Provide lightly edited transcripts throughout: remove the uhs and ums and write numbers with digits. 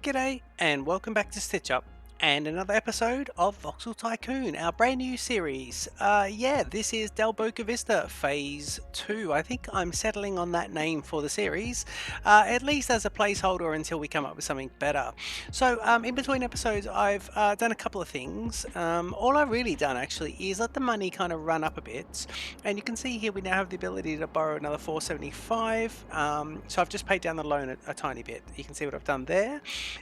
G'day and welcome back to Stitch Up and another episode of Voxel Tycoon, our brand new series. This is Delboca Vista Phase 2. I think I'm settling on that name for the series, at least as a placeholder until we come up with something better. So in between episodes I've done a couple of things. All I've really done actually is let the money kind of run up a bit, and you can see here we now have the ability to borrow another 475. So I've just paid down the loan a tiny bit. You can see what I've done there.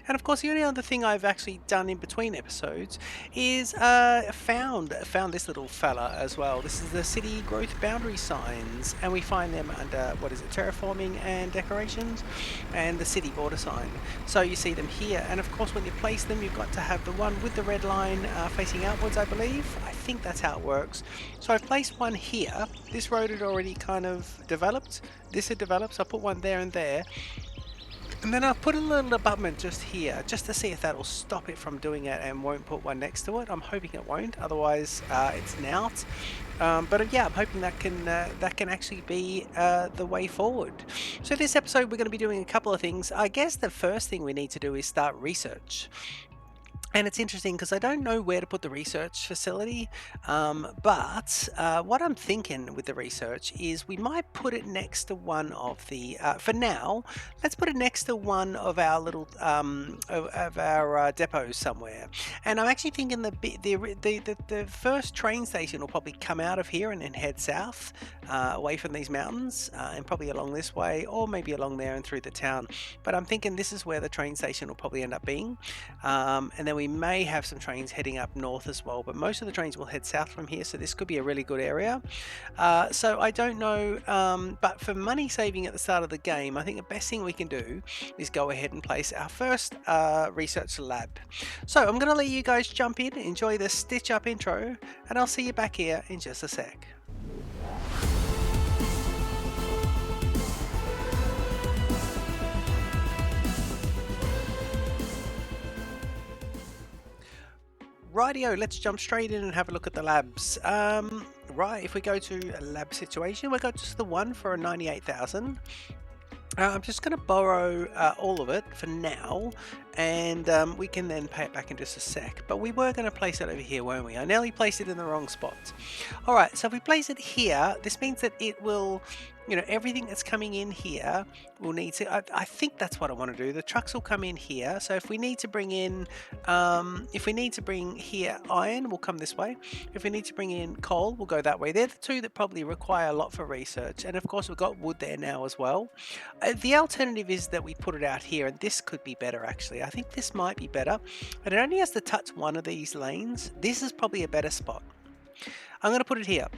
And of course, the only other thing I've actually done in between episodes is found this little fella as well. This is the city growth boundary signs, and we find them under terraforming and decorations, and the city border sign. So you see them here, and of course, when you place them, you've got to have the one with the red line facing outwards. I believe. I think that's how it works. So I've placed one here. This road had already kind of developed. This had developed, so I put one there and there. And then I'll put a little abutment just here, just to see if that'll stop it from doing it and won't put one next to it. I'm hoping it won't, otherwise it's an out. But yeah, I'm hoping that can actually be the way forward. So this episode we're going to be doing a couple of things. I guess the first thing we need to do is start research. And it's interesting because I don't know where to put the research facility, but what I'm thinking with the research is we might put it next to one of the, for now, let's put it next to one of our little, of our depots somewhere. And I'm actually thinking the first train station will probably come out of here and then head south, away from these mountains, and probably along this way, or maybe along there and through the town. But I'm thinking this is where the train station will probably end up being. And then we may have some trains heading up north as well, but most of the trains will head south from here, so this could be a really good area. So I don't know, but for money saving at the start of the game, I think the best thing we can do is go ahead and place our first research lab. So I'm going to let you guys jump in, enjoy the Stitch Up intro, and I'll see you back here in just a sec. Rightio, let's jump straight in and have a look at the labs. Right, if we go to a lab situation, we'll go to the one for a 98,000. I'm just going to borrow all of it for now, and we can then pay it back in just a sec. But we were going to place it over here, weren't we? I nearly placed it in the wrong spot. Alright, so if we place it here, this means that it will, everything that's coming in here will need to, I think that's what I want to do. The trucks will come in here. So if we need to bring in, here iron, we'll come this way. If we need to bring in coal, we'll go that way. They're the two that probably require a lot for research. And of course, we've got wood there now as well. The alternative is that we put it out here, and this could be better actually. I think this might be better, but it only has to touch one of these lanes. This is probably a better spot. I'm going to put it here.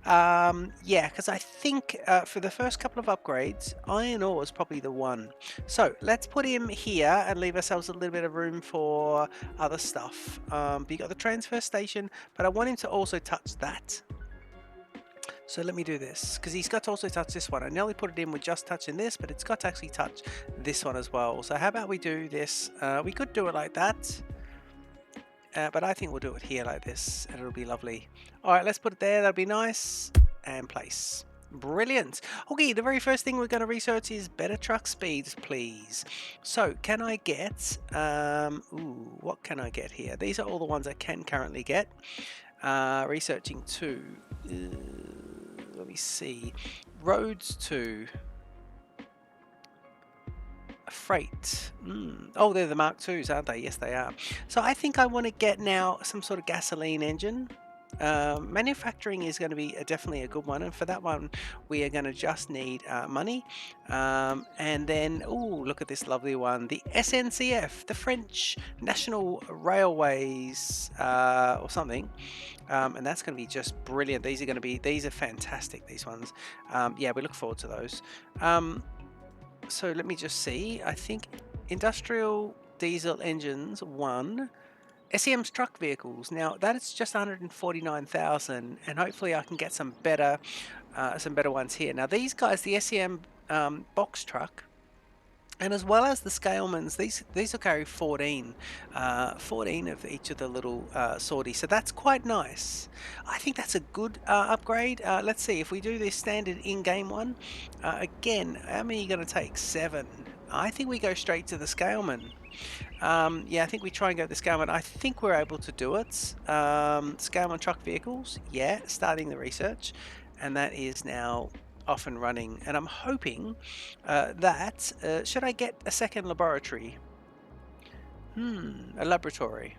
Yeah, because I think for the first couple of upgrades, iron ore is probably the one. So let's put him here and leave ourselves a little bit of room for other stuff. You got the transfer station, but I want him to also touch that. So let me do this, because he's got to also touch this one. I nearly put it in with just touching this, but it's got to actually touch this one as well. So how about we do this? We could do it like that. But I think we'll do it here like this, and it'll be lovely. All right, let's put it there. That'll be nice. And place. Brilliant. Okay, the very first thing we're going to research is better truck speeds, please. So can I get, what can I get here? These are all the ones I can currently get. Researching 2. Let me see. Roads 2. Freight. Oh, they're the Mark IIs, aren't they? Yes, they are. So I think I want to get now some sort of gasoline engine. Manufacturing is going to be definitely a good one, and for that one we are going to just need money. And then, oh, look at this lovely one, the SNCF, the French National Railways, or something. And that's going to be just brilliant. These are fantastic, these ones. Yeah, we look forward to those. So let me just see. I think industrial diesel engines 1. SCM's truck vehicles. Now that is just 149,000, and hopefully I can get some better ones here. Now these guys, the SCM box truck, and as well as the Scalemans, these will carry 14 of each of the little sorties, so that's quite nice. I think that's a good upgrade. Let's see if we do this standard in-game one. Again, how many are you going to take? 7. I think we go straight to the Scaleman. Yeah, I think we try and go to the Scaleman. I think we're able to do it. Scaleman truck vehicles, yeah, starting the research. And that is now off and running. And I'm hoping that, should I get a second laboratory? A laboratory.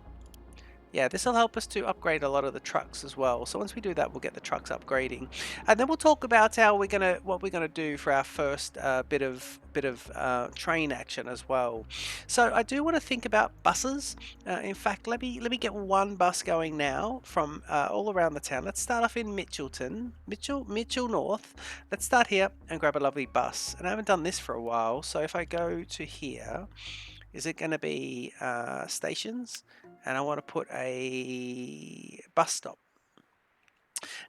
Yeah, this will help us to upgrade a lot of the trucks as well. So once we do that, we'll get the trucks upgrading, and then we'll talk about how what we're gonna do for our first bit of train action as well. So I do want to think about buses. In fact, let me get one bus going now from all around the town. Let's start off in Mitchell North. Let's start here and grab a lovely bus. And I haven't done this for a while, so if I go to here. Is it going to be stations? And I want to put a bus stop.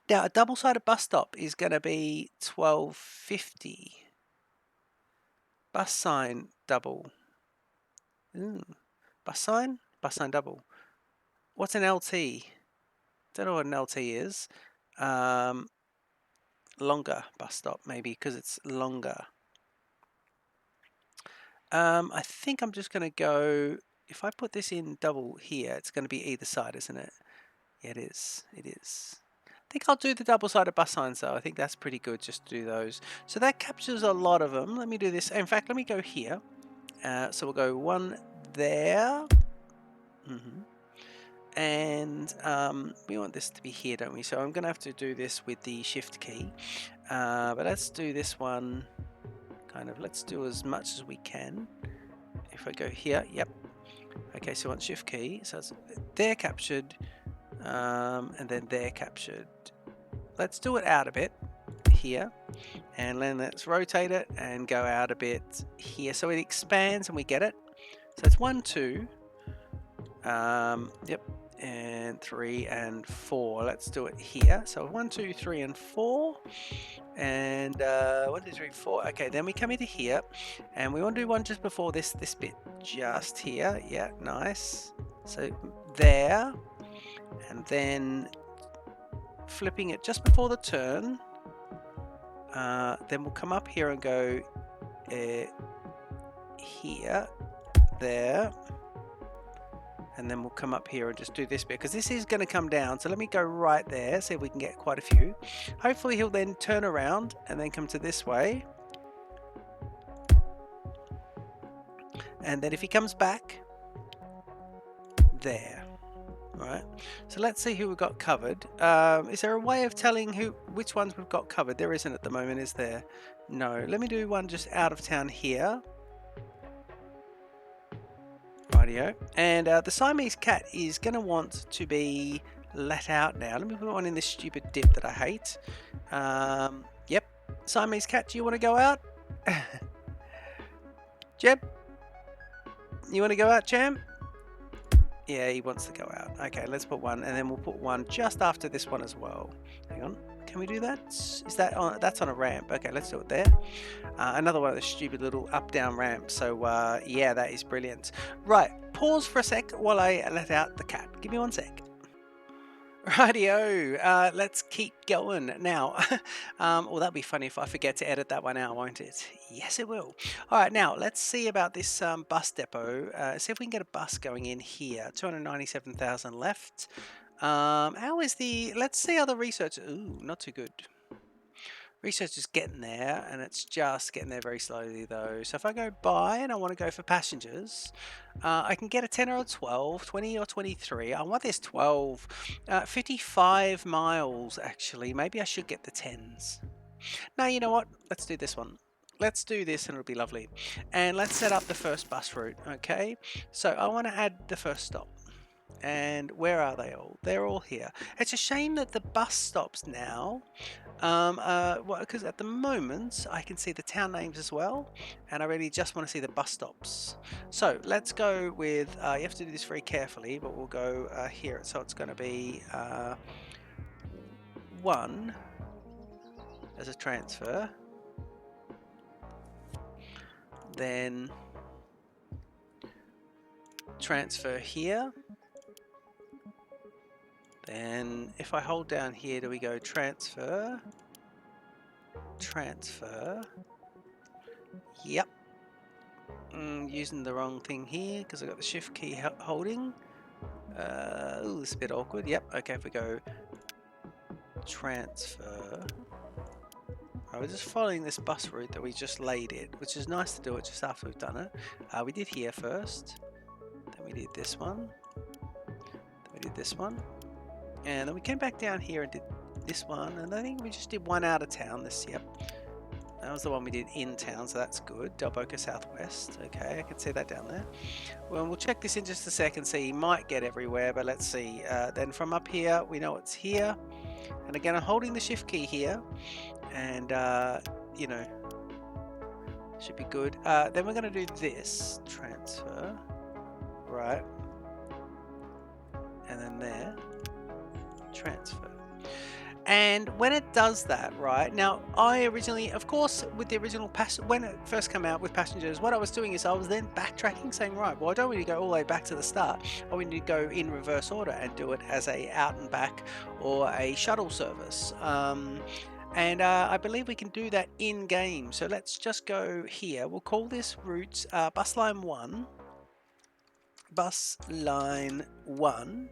Now, a double-sided bus stop is going to be 12.50. Bus sign double. Ooh. Bus sign double. What's an LT? Don't know what an LT is. Longer bus stop, maybe, because it's longer. I think I'm just going to go, if I put this in double here, it's going to be either side, isn't it? Yeah, it is. It is. I think I'll do the double-sided bus signs though. I think that's pretty good just to do those. So that captures a lot of them. Let me do this. In fact, let me go here. So we'll go one there. And we want this to be here, don't we? So I'm going to have to do this with the shift key. But let's do this one kind of, let's do as much as we can. If I go here, yep. Okay, so on shift key, so it's, they're captured. And then they're captured. Let's do it out a bit here, and then let's rotate it and go out a bit here, so it expands and we get it. So it's 1, 2, yep, and 3 and 4. Let's do it here. So 1, 2, 3 and 4, and 1, 2, 3, 4. Okay, then we come into here, and we want to do one just before this bit, just here. Yeah, nice. So there. And then flipping it just before the turn. Then we'll come up here and go here, there. And then we'll come up here and just do this bit, because this is going to come down. So let me go right there, see if we can get quite a few. Hopefully he'll then turn around and then come to this way. And then if he comes back, there. Right, so let's see who we've got covered. Is there a way of telling which ones we've got covered? There isn't at the moment, is there? No. Let me do one just out of town here. Rightio. And the Siamese cat is going to want to be let out now. Let me put one in this stupid dip that I hate. Yep. Siamese cat, do you want to go out? Jeb? You want to go out, champ? Yeah, he wants to go out. Okay, let's put one, and then we'll put one just after this one as well. Hang on, can we do that? Is that on? That's on a ramp. Okay, let's do it there. Another one of the stupid little up-down ramps. So yeah, that is brilliant. Right, pause for a sec while I let out the cat. Give me one sec. Rightio, let's keep going now. Well, that'll be funny if I forget to edit that one out, won't it? Yes, it will. All right, now let's see about this bus depot. See if we can get a bus going in here. 297,000 left. How is the? Let's see how the research. Ooh, not too good. Research is getting there, and it's just getting there very slowly though. So if I go by and I want to go for passengers, I can get a 10 or a 12, 20 or 23. I want this 12. 55 miles actually. Maybe I should get the 10s. Now, you know what? Let's do this one. Let's do this and it'll be lovely. And let's set up the first bus route, okay? So I want to add the first stop. And where are they all? They're all here. It's a shame that the bus stops now, because at the moment I can see the town names as well, and I really just want to see the bus stops. So let's go with, you have to do this very carefully, but we'll go here. So it's going to be 1 as a transfer, then transfer here. Then if I hold down here, do we go transfer, transfer, yep, Using the wrong thing here because I got the shift key holding. Ooh, it's a bit awkward. Yep. Okay, if we go transfer. Right, we're just following this bus route that we just laid it, which is nice to do it just after we've done it. We did here first, then we did this one, then we did this one, and then we came back down here and did this one, and I think we just did one out of town. This, yep. That was the one we did in town, so that's good. Delboca Southwest. Okay, I can see that down there. Well, we'll check this in just a second, see, you might get everywhere, but let's see. Then from up here, we know it's here. And again, I'm holding the shift key here, and, you know, should be good. Then we're going to do this, transfer, right, and then there, transfer. And when it does that, right, now I originally, of course, with the original when it first came out with passengers, what I was doing is I was then backtracking, saying, right, well, I don't need to go all the way back to the start. I need to go in reverse order and do it as a out and back or a shuttle service. And I believe we can do that in game. So let's just go here. We'll call this route bus line 1. Bus line 1.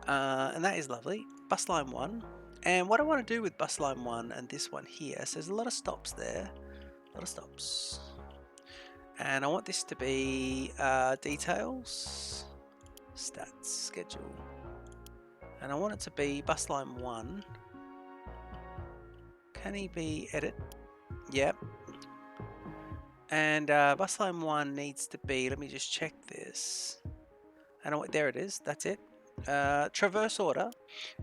And that is lovely. Bus line 1. And what I want to do with bus line 1 and this one here, so there's a lot of stops there, a lot of stops. And I want this to be details, stats, schedule. And I want it to be bus line 1. Can he be edit? Yep. And bus line 1 needs to be, let me just check this. And there it is, that's it. Traverse order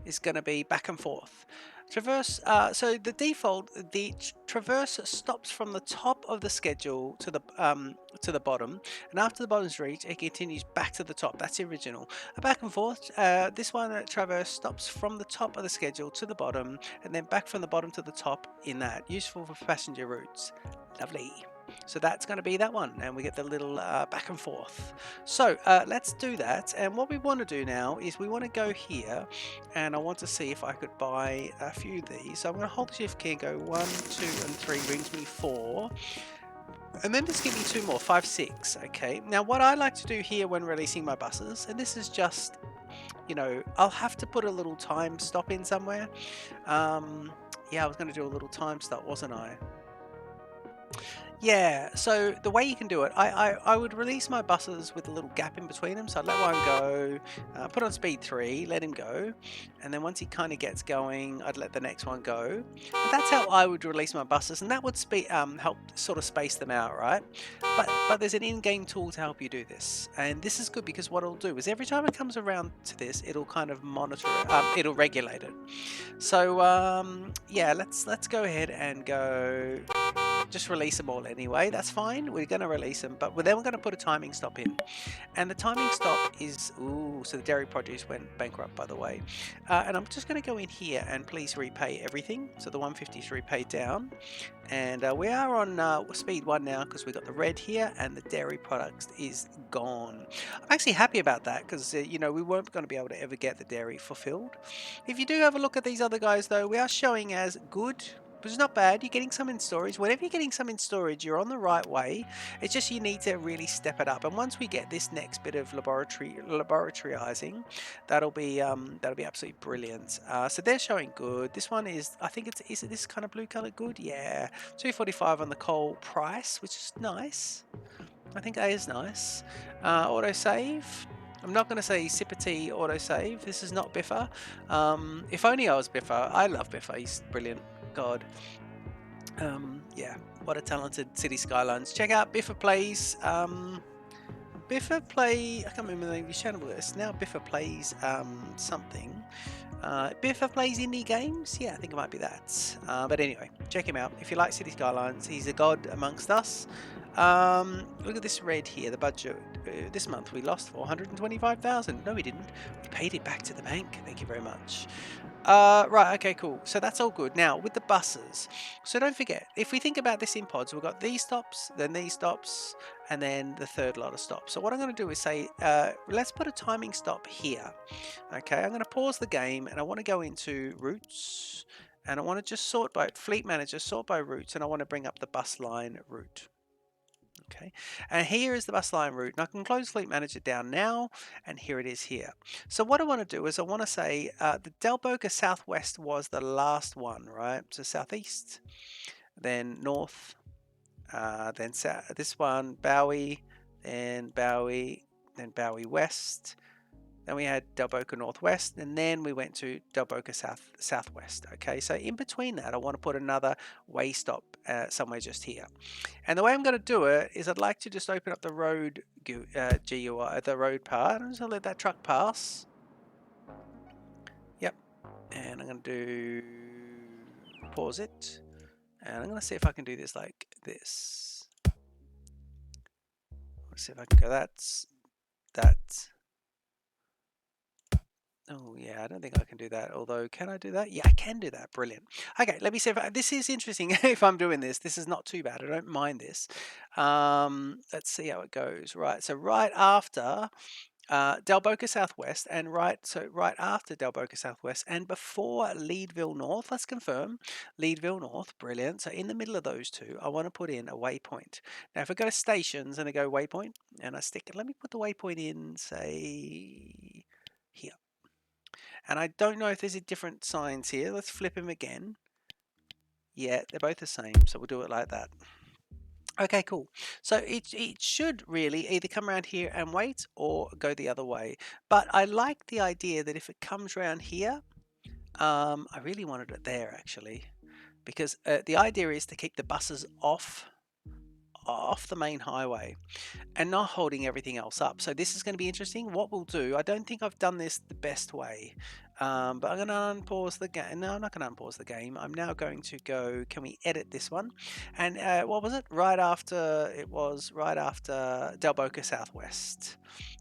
is going to be back and forth. Traverse, so the default, the traverse stops from the top of the schedule to the bottom, and after the bottom's reached, it continues back to the top. That's the original. Back and forth. This one, traverse, stops from the top of the schedule to the bottom, and then back from the bottom to the top in that. Useful for passenger routes. Lovely. So that's going to be that one, and we get the little back and forth. So let's do that, and what we want to do now is we want to go here, and I want to see if I could buy a few of these. So I'm going to hold the shift key and go 1, 2 and 3 brings me 4, and then just give me 2 more, 5, 6. Okay, now what I like to do here when releasing my buses, and this is just, you know, I'll have to put a little time stop in somewhere. Yeah, I was going to do a little time stop, wasn't I? Yeah, so the way you can do it, I would release my buses with a little gap in between them. So I'd let one go, put on speed 3, let him go, and then once he kind of gets going, I'd let the next one go. But that's how I would release my buses, and that would help sort of space them out, right? But there's an in-game tool to help you do this, and this is good because what it'll do is every time it comes around to this, it'll kind of monitor it, it'll regulate it. So yeah, let's go ahead and go. Just release them all anyway. That's fine. We're going to release them, but then we're going to put a timing stop in. And the timing stop is, ooh, so the dairy produce went bankrupt, by the way. And I'm just going to go in here and please repay everything. So the 150 is repaid down. And we are on speed 1 now because we've got the red here and the dairy products is gone. I'm actually happy about that because, you know, we weren't going to be able to ever get the dairy fulfilled. If you do have a look at these other guys, though, we are showing as good, which is not bad. You're getting some in storage. Whenever you're getting some in storage, you're on the right way. It's just you need to really step it up. And once we get this next bit of laboratoryizing, that'll be absolutely brilliant. So they're showing good. This one is, I think is it this kind of blue color good? Yeah, 245 on the coal price, which is nice. I think that is nice. Auto save. I'm not going to say Sippity autosave. This is not Biffa. If only I was Biffa. I love Biffa. He's brilliant. God. Yeah, what a talented City Skylines. Check out Biffa Plays. Biffa Play. I can't remember the name of his channel. It's now Biffa Plays something. Biffa Plays Indie Games. Yeah, I think it might be that. But anyway, check him out. If you like City Skylines, he's a god amongst us. Look at this red here, the budget. This month we lost 425,000. No, we didn't. We paid it back to the bank. Thank you very much. Right, okay, cool. So that's all good. Now, with the buses, so don't forget, if we think about this in pods, we've got these stops, then these stops, and then the third lot of stops. So what I'm going to do is say, let's put a timing stop here. Okay, I'm going to pause the game, and I want to go into routes, and I want to just sort by Fleet Manager, sort by routes, and I want to bring up the bus line route. Okay, and here is the bus line route, and I can close Fleet Manager down now, and here it is here. So what I want to do is I want to say the Delboca Southwest was the last one, right? So Southeast, then North, then south, this one, Bowie, then Bowie, then Bowie West. Then we had Delboca Northwest, and then we went to Delboca Southwest. Okay, so in between that, I want to put another way stop somewhere just here. And the way I'm going to do it is I'd like to just open up the road GUI, the road part. I'm just going to let that truck pass. Yep. And I'm going to do pause it. And I'm going to see if I can do this like this. Let's see if I can go. That's. Oh yeah, I don't think I can do that. Although, can I do that? Yeah, I can do that. Brilliant. Okay, let me see if this is interesting. If I'm doing this, this is not too bad. I don't mind this. Let's see how it goes. Right. So right after Delboca Southwest, and right after Delboca Southwest, and before Leadville North. Let's confirm Leadville North. Brilliant. So in the middle of those two, I want to put in a waypoint. Now, if I go to stations and I go waypoint, and I stick it, let me put the waypoint in, say here. And I don't know if there's a different signs here. Let's flip them again. Yeah, they're both the same, so we'll do it like that. Okay, cool. So it should really either come around here and wait or go the other way. But I like the idea that if it comes around here, I really wanted it there actually, because the idea is to keep the buses off the main highway and not holding everything else up. So this is going to be interesting. What we'll do, I don't think I've done this the best way, but I'm going to unpause the game. No, I'm not going to unpause the game. I'm now going to go, can we edit this one? And what was it? It was right after Delboca Southwest.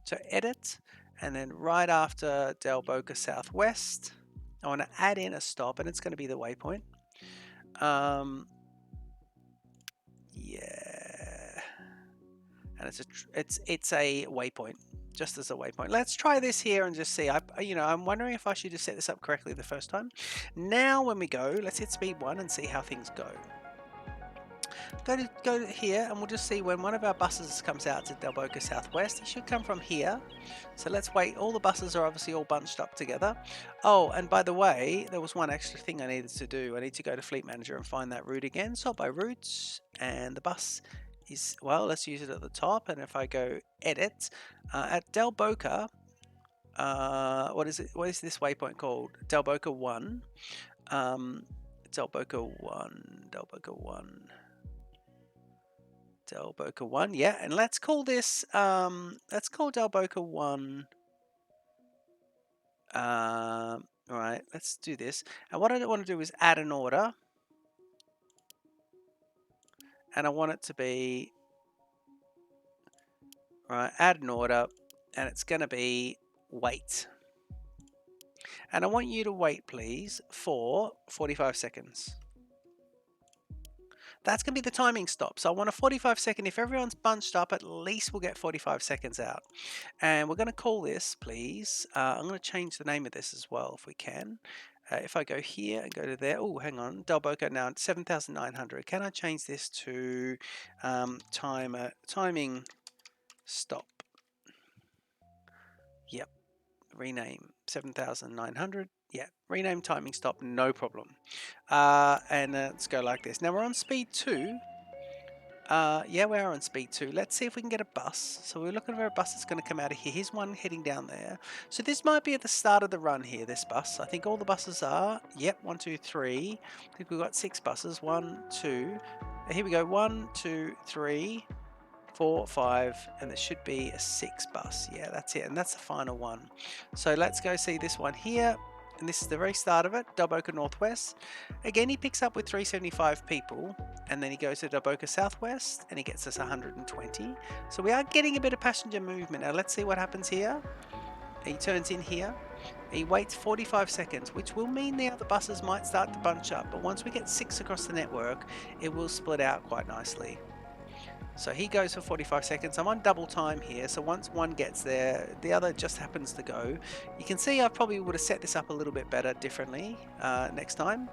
So edit, and then right after Delboca Southwest, I want to add in a stop, and it's going to be the waypoint. Yeah, and it's a waypoint, just as a waypoint. Let's try this here and just see. I'm wondering if I should just set this up correctly the first time. Now when we go, let's hit speed 1 and see how things go. Go here, and we'll just see when one of our buses comes out to Delboca Southwest. It should come from here. So let's wait. All the buses are obviously all bunched up together. Oh, and by the way, there was one extra thing I needed to do. I need to go to Fleet Manager and find that route again. Sort by routes, and the bus is, well, let's use it at the top. And if I go edit at Delboca, what is it? What is this waypoint called? Delboca 1. Delboca 1. Delboca 1. Delboca 1, yeah, and let's call this, let's call Delboca 1, right, let's do this, and what I want to do is add an order, and I want it to be, right, add an order, and it's going to be wait, and I want you to wait, please, for 45 seconds. That's going to be the timing stop. So I want a 45 second. If everyone's bunched up, at least we'll get 45 seconds out. And we're going to call this, please. I'm going to change the name of this as well if we can. If I go here and go to there. Oh, hang on. Delboca now 7,900. Can I change this to timing stop? Yep. Rename 7,900. Yeah, rename timing stop, no problem. And let's go like this. Now we're on speed 2. Yeah, we are on speed 2. Let's see if we can get a bus. So we're looking for a bus that's going to come out of here. Here's one heading down there. So this might be at the start of the run here, this bus. I think all the buses are, yep, 1, 2, 3. I think we've got 6 buses. 1, 2. Here we go. 1, 2, 3. 4, 5, and there should be a 6 bus. Yeah, that's it, and that's the final one. So let's go see this one here, and this is the very start of it, Delboca Northwest. Again, he picks up with 375 people, and then he goes to Delboca Southwest, and he gets us 120. So we are getting a bit of passenger movement. Now let's see what happens here. He turns in here. He waits 45 seconds, which will mean the other buses might start to bunch up, but once we get 6 across the network, it will split out quite nicely. So he goes for 45 seconds. I'm on double time here, so once one gets there, the other just happens to go. You can see I probably would have set this up a little bit better differently next time,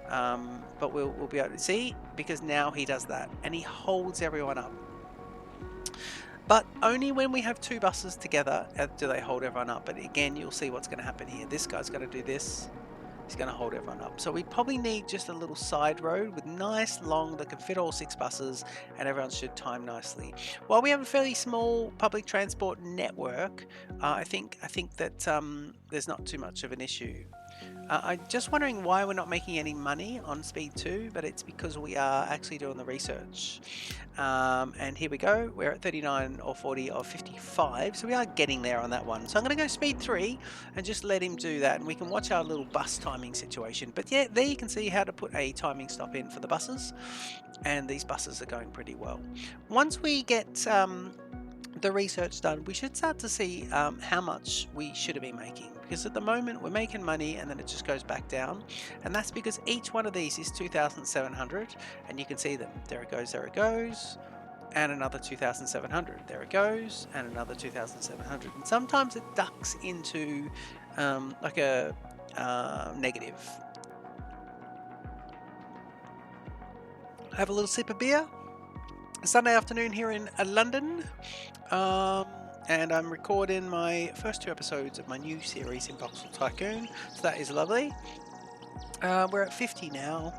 but we'll be able to see, because now he does that and he holds everyone up. But only when we have 2 buses together do they hold everyone up. But again, you'll see what's going to happen here. This guy's going to do this. He's going to hold everyone up. So we probably need just a little side road with nice long that can fit all 6 buses, and everyone should time nicely. While we have a fairly small public transport network, I think that there's not too much of an issue. I'm just wondering why we're not making any money on Speed 2, but it's because we are actually doing the research. And here we go, we're at 39 or 40 or 55, so we are getting there on that one. So I'm going to go Speed 3 and just let him do that, and we can watch our little bus timing situation. But yeah, there you can see how to put a timing stop in for the buses, and these buses are going pretty well. Once we get the research done, we should start to see how much we should have been making, because at the moment we're making money and then it just goes back down, and that's because each one of these is 2,700, and you can see them. There it goes, and another 2,700. There it goes, and another 2,700. And sometimes it ducks into like a negative. Have a little sip of beer. Sunday afternoon here in London, and I'm recording my first 2 episodes of my new series in Voxel Tycoon, so that is lovely. We're at 50 now.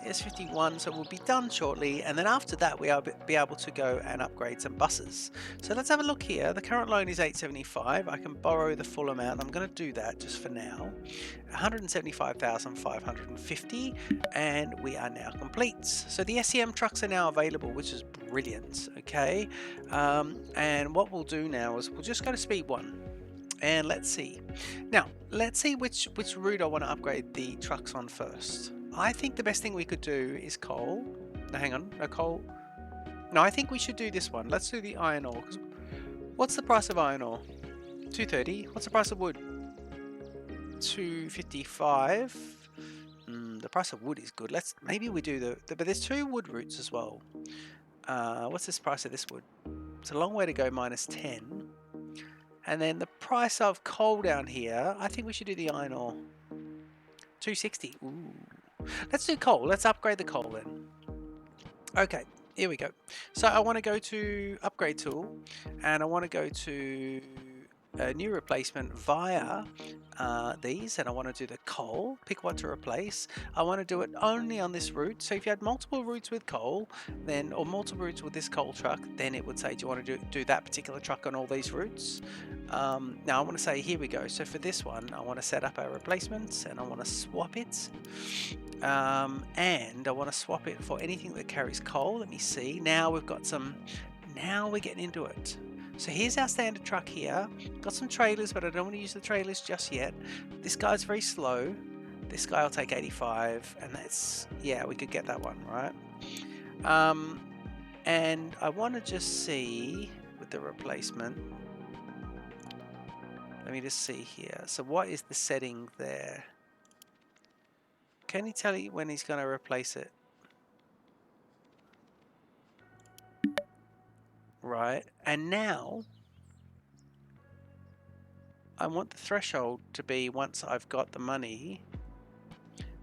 It's 51, so we'll be done shortly, and then after that we'll be able to go and upgrade some buses. So let's have a look here. The current loan is 875. I can borrow the full amount. I'm going to do that just for now. 175,550, and we are now complete. So the SCM trucks are now available, which is brilliant. Okay, and what we'll do now is we'll just go to Speed 1. And let's see. Now, let's see which route I want to upgrade the trucks on first. I think the best thing we could do is coal. No, hang on. No, coal. No, I think we should do this one. Let's do the iron ore. What's the price of iron ore? 230. What's the price of wood? 255. The price of wood is good. Maybe we do but there's 2 wood routes as well. What's this price of this wood? It's a long way to go, -10. And then the price of coal down here, I think we should do the iron ore. 260. Ooh. Let's do coal. Let's upgrade the coal then. Okay, here we go. So I want to go to upgrade tool, and I want to go to a new replacement via these, and I want to do the coal, pick what to replace. I want to do it only on this route. So if you had multiple routes with coal, then, or multiple routes with this coal truck, then it would say, do you want to do that particular truck on all these routes? Now I want to say, here we go. So for this one, I want to set up our replacements, and I want to swap it. And I want to swap it for anything that carries coal. Let me see. Now we've got now we're getting into it. So here's our standard truck here. Got some trailers, but I don't want to use the trailers just yet. This guy's very slow. This guy will take 85, and that's, yeah, we could get that one, right? And I want to just see with the replacement. Let me just see here. So what is the setting there? Can he tell you when he's going to replace it? Right, and now I want the threshold to be once I've got the money.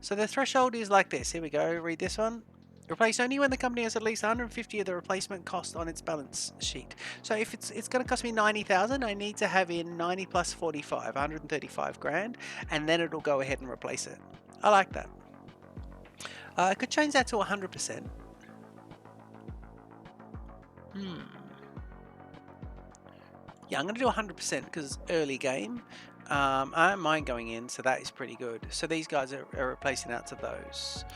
So the threshold is like this. Here we go. Read this one. Replace only when the company has at least 150 of the replacement cost on its balance sheet. So if it's going to cost me 90,000, I need to have in 90 plus 45, 135 grand, and then it'll go ahead and replace it. I like that. I could change that to 100%. Yeah, I'm going to do 100% because it's early game. I don't mind going in, so that is pretty good. So these guys are replacing out to those.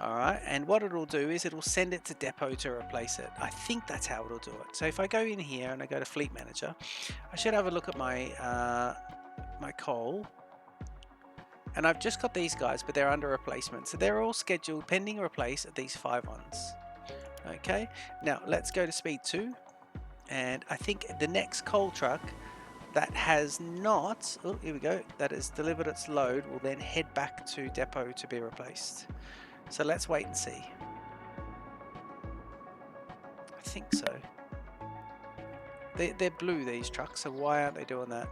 Alright, and what it'll do is it'll send it to depot to replace it. I think that's how it'll do it. So if I go in here and I go to Fleet Manager, I should have a look at my my coal. And I've just got these guys, but they're under replacement. So they're all scheduled pending replace at these 5 ones. Okay, now let's go to Speed 2. And I think the next coal truck that has not, oh, here we go, that has delivered its load will then head back to depot to be replaced. So let's wait and see. I think so. They're blue, these trucks, so why aren't they doing that?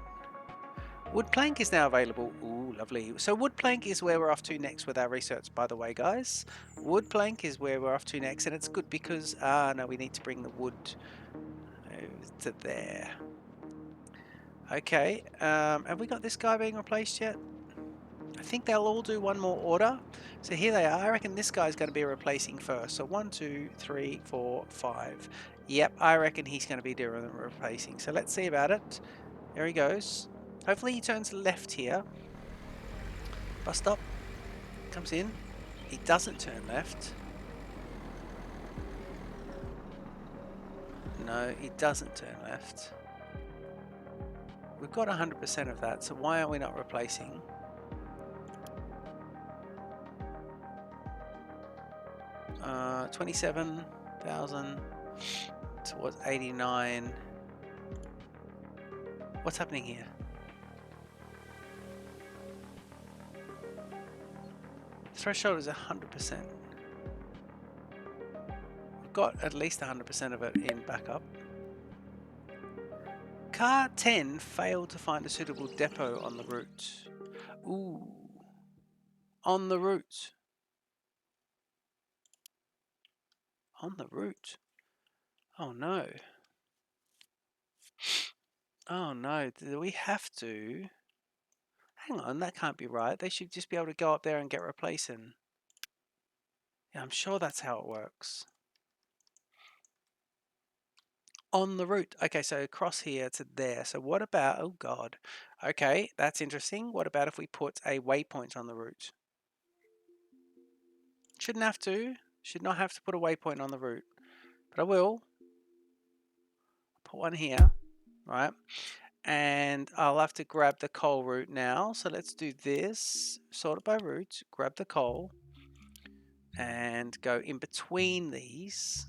Wood plank is now available. Ooh, lovely. So wood plank is where we're off to next with our research, by the way, guys. Wood plank is where we're off to next, and it's good because, no, we need to bring the wood. to there. Okay, have we got this guy being replaced yet? I think they'll all do one more order. So here they are. I reckon this guy's going to be replacing first. So 1, 2, 3, 4, 5. Yep, I reckon he's going to be doing the replacing. So let's see about it. There he goes. Hopefully he turns left here. Bus stop. Comes in. He doesn't turn left. No, he doesn't turn left. We've got 100% of that, so why are we not replacing? Uh, 27,000 towards 89. What's happening here? Threshold is 100%. We've got at least 100% of it in backup. Car 10 failed to find a suitable depot on the route. Ooh. On the route. On the route. Oh no. Oh no. Do we have to? Hang on, that can't be right. They should just be able to go up there and get replacing. Yeah, I'm sure that's how it works. On the route. Okay, so across here to there. So what about, oh God. Okay, that's interesting. What about if we put a waypoint on the route? Shouldn't have to. Should not have to put a waypoint on the route. But I will. Put one here, right? And I'll have to grab the coal route now. So let's do this. Sort it by route. Grab the coal. And go in between these.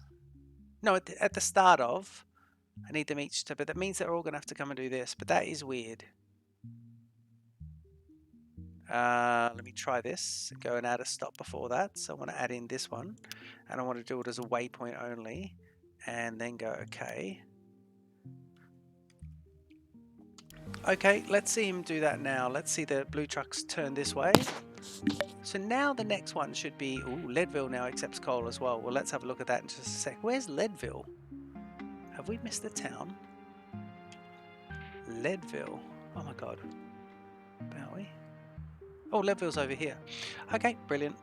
No, at the start of. I need them each to, but that means they're all going to have to come and do this. But that is weird. Let me try this. Go and add a stop before that. So I want to add in this one. And I want to do it as a waypoint only. And then go OK. Okay, let's see him do that now. Let's see the blue trucks turn this way. So now the next one should be... Ooh, Leadville now accepts coal as well. Well, let's have a look at that in just a sec. Where's Leadville? Have we missed the town? Leadville. Oh my God. Are we? Oh, Leadville's over here. Okay, brilliant.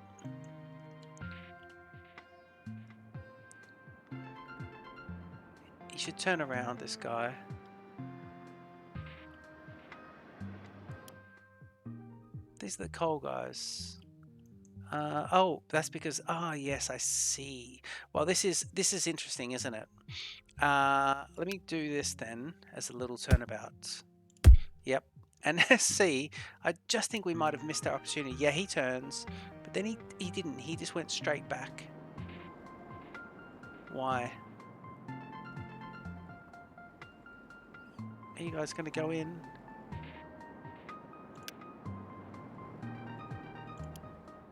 He should turn around, this guy. These are the coal guys. Oh, that's because... Oh, yes, I see. Well, this is interesting, isn't it? Let me do this then as a little turnabout. Yep. And see, I just think we might have missed our opportunity. Yeah, he turns, but then he didn't. He just went straight back. Why? Are you guys going to go in?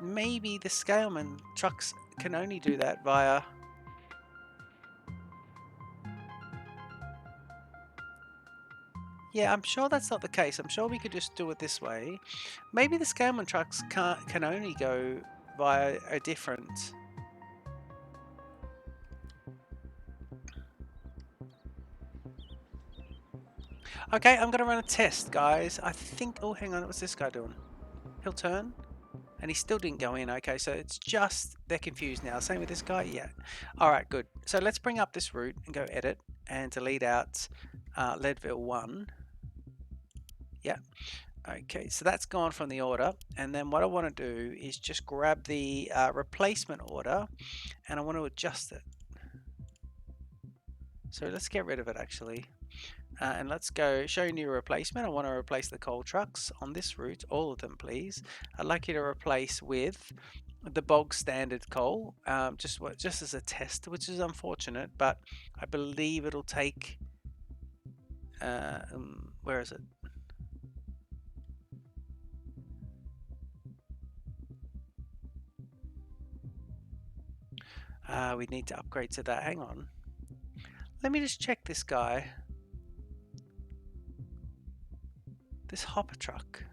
Maybe the Scaleman trucks can only do that via... Yeah, I'm sure that's not the case. I'm sure we could just do it this way. Maybe the Scaleman trucks can only go via a different... Okay, I'm going to run a test, guys. I think... Oh, hang on. What's this guy doing? He'll turn. And he still didn't go in. Okay, so it's just... They're confused now. Same with this guy? Yeah. All right, good. So let's bring up this route and go edit and delete out Leadville 1. Yeah. Okay, so that's gone from the order. And then what I want to do is just grab the replacement order and I want to adjust it. So let's get rid of it actually. And let's go show new replacement. I want to replace the coal trucks on this route, all of them please. I'd like you to replace with the bog standard coal, just as a test, which is unfortunate, but I believe it'll take, where is it? We need to upgrade to that. Hang on. Let me just check this guy. This hopper truck.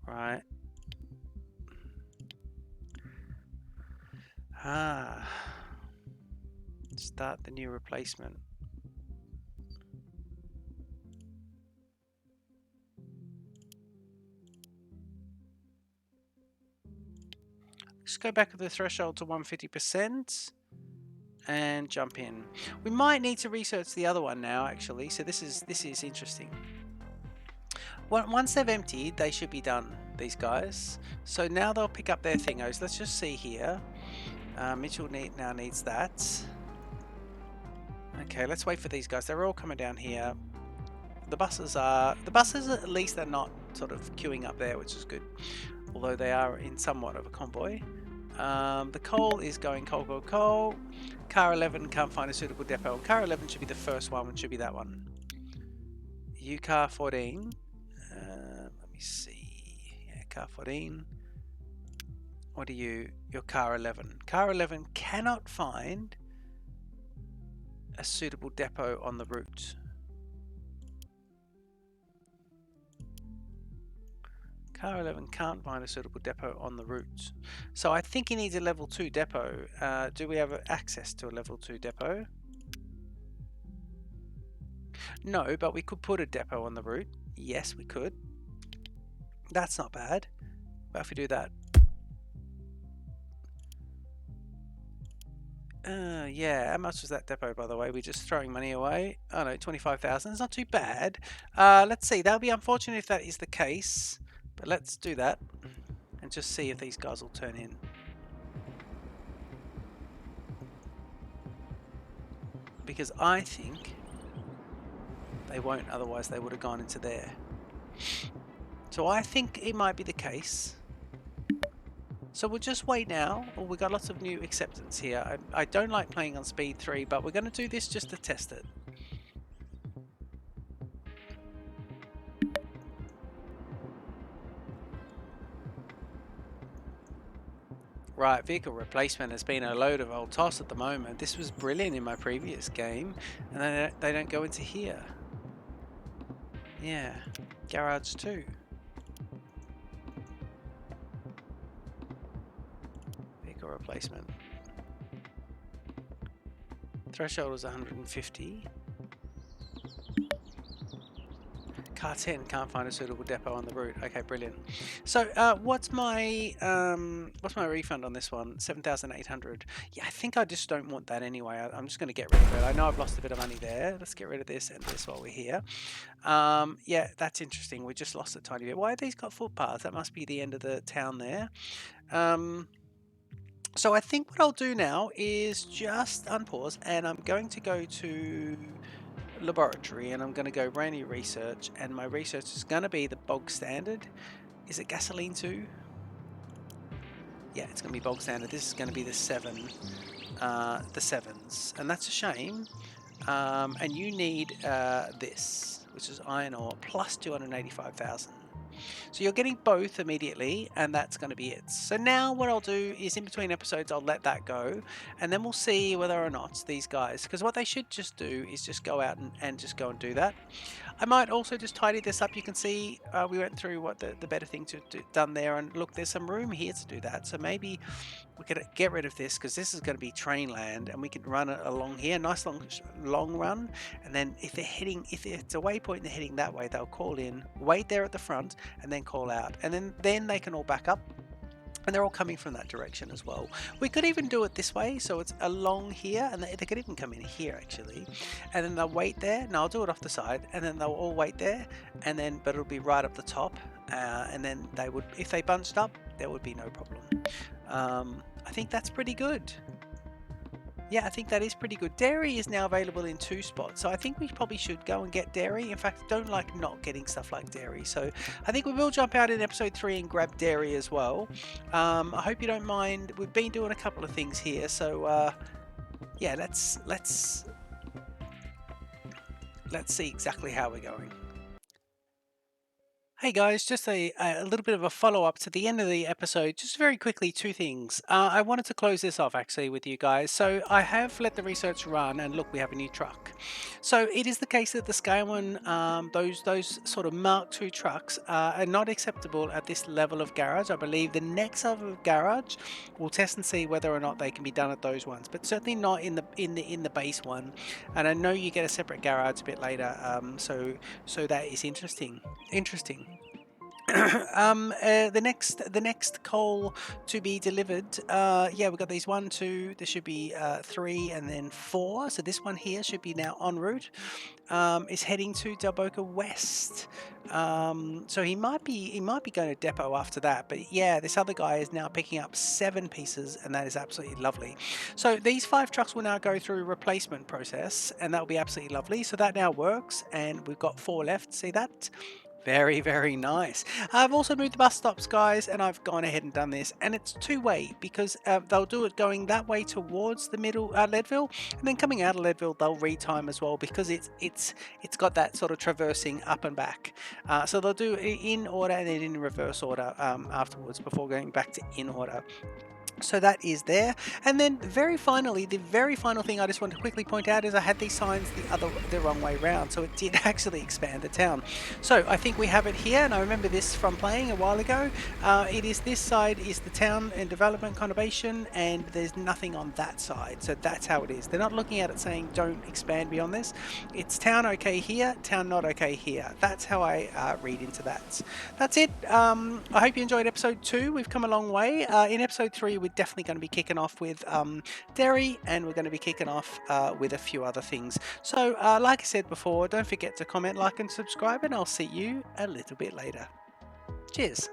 Right. Start the new replacement. Let's go back with the threshold to 150% and jump in. We might need to research the other one now, actually. So this is interesting. Once they've emptied, they should be done, these guys. So now they'll pick up their thingos. Let's just see here. Mitchell now needs that. Okay, let's wait for these guys. They're all coming down here. The buses at least they're not sort of queuing up there, which is good. Although they are in somewhat of a convoy. The coal is going coal. Car 11 can't find a suitable depot. And car 11 should be the first one, which should be that one. You car 14. Let me see. Yeah, car 14. What are you? You're car 11. Car 11 cannot find a suitable depot on the route. Car 11 can't find a suitable depot on the route. So I think he needs a level 2 depot. Do we have access to a level 2 depot? No, but we could put a depot on the route. Yes, we could. That's not bad. But if we do that. Yeah, how much was that depot, by the way? We're just throwing money away. Oh no, 25,000. It's not too bad. Let's see. That'll be unfortunate if that is the case. But let's do that. And just see if these guys will turn in. Because I think they won't, otherwise they would have gone into there. So I think it might be the case. So we'll just wait now. Oh, we got lots of new acceptance here. I don't like playing on speed 3, but we're going to do this just to test it. Right, vehicle replacement has been a load of old toss at the moment. This was brilliant in my previous game, and then they don't go into here. Yeah, garage 2. Vehicle replacement. Threshold was 150. Car 10 can't find a suitable depot on the route. Okay, brilliant. So what's my refund on this one? 7,800. Yeah, I think I just don't want that anyway. I'm just going to get rid of it. I know I've lost a bit of money there. Let's get rid of this and this while we're here. Yeah, that's interesting. We just lost a tiny bit. Why have these got footpaths? That must be the end of the town there. So I think what I'll do now is just unpause, and I'm going to go to laboratory, and I'm going to go brand new research, and my research is going to be the bog standard. Is it gasoline too? Yeah, it's going to be bog standard. This is going to be the 7, the 7s, and that's a shame. And you need this, which is iron ore plus 285,000. So you're getting both immediately, and that's going to be it. So now what I'll do is in between episodes, I'll let that go, and then we'll see whether or not these guys, because what they should just do is just go out and just go and do that. I might also just tidy this up. You can see we went through what the better thing to do done there, and look, there's some room here to do that. So maybe we could get rid of this, because this is going to be train land, and we can run it along here, nice long run. And then if it's a waypoint and they're heading that way, they'll call in, wait there at the front, and then call out, and then they can all back up. And they're all coming from that direction as well. We could even do it this way, so it's along here, and they could even come in here actually, and then they'll wait there. No, I'll do it off the side, and then they'll all wait there, and then but it'll be right up the top, and then they would, if they bunched up, there would be no problem. I think that's pretty good. Yeah, I think that is pretty good. Dairy is now available in 2 spots, so I think we probably should go and get dairy. In fact, I don't like not getting stuff like dairy, so I think we will jump out in episode 3 and grab dairy as well. I hope you don't mind. We've been doing a couple of things here, so yeah, let's see exactly how we're going. Hey guys, just a little bit of a follow up to the end of the episode. Just very quickly, two things. I wanted to close this off actually with you guys. So I have let the research run, and look, we have a new truck. So it is the case that the scale one, those sort of Mark II trucks are not acceptable at this level of garage. I believe the next level of garage, we'll test and see whether or not they can be done at those ones, but certainly not in the base one. And I know you get a separate garage a bit later. So that is interesting. Interesting. The next coal to be delivered, yeah, we've got these one, two, there should be three and then four. So this one here should be now en route. Is heading to Delboca West. So he might be going to depot after that. But yeah, this other guy is now picking up 7 pieces, and that is absolutely lovely. So these 5 trucks will now go through a replacement process, and that will be absolutely lovely. So that now works, and we've got 4 left. See that? Very, very nice. I've also moved the bus stops, guys, and I've gone ahead and done this, and it's two-way because they'll do it going that way towards the middle Leadville, and then coming out of Leadville they'll retime as well because it's got that sort of traversing up and back. So they'll do it in order and then in reverse order afterwards before going back to in order. So that is there. And then very finally, the very final thing I just want to quickly point out is I had these signs the wrong way round, so it did actually expand the town. So I think we have it here, and I remember this from playing a while ago. It is this side is the town and development conurbation, and there's nothing on that side. So that's how it is. They're not looking at it saying don't expand beyond this. It's town okay here, town not okay here. That's how I read into that. That's it. I hope you enjoyed episode 2. We've come a long way. In episode 3, we're definitely going to be kicking off with dairy, and we're going to be kicking off with a few other things. So like I said before, don't forget to comment, like and subscribe, and I'll see you a little bit later. Cheers.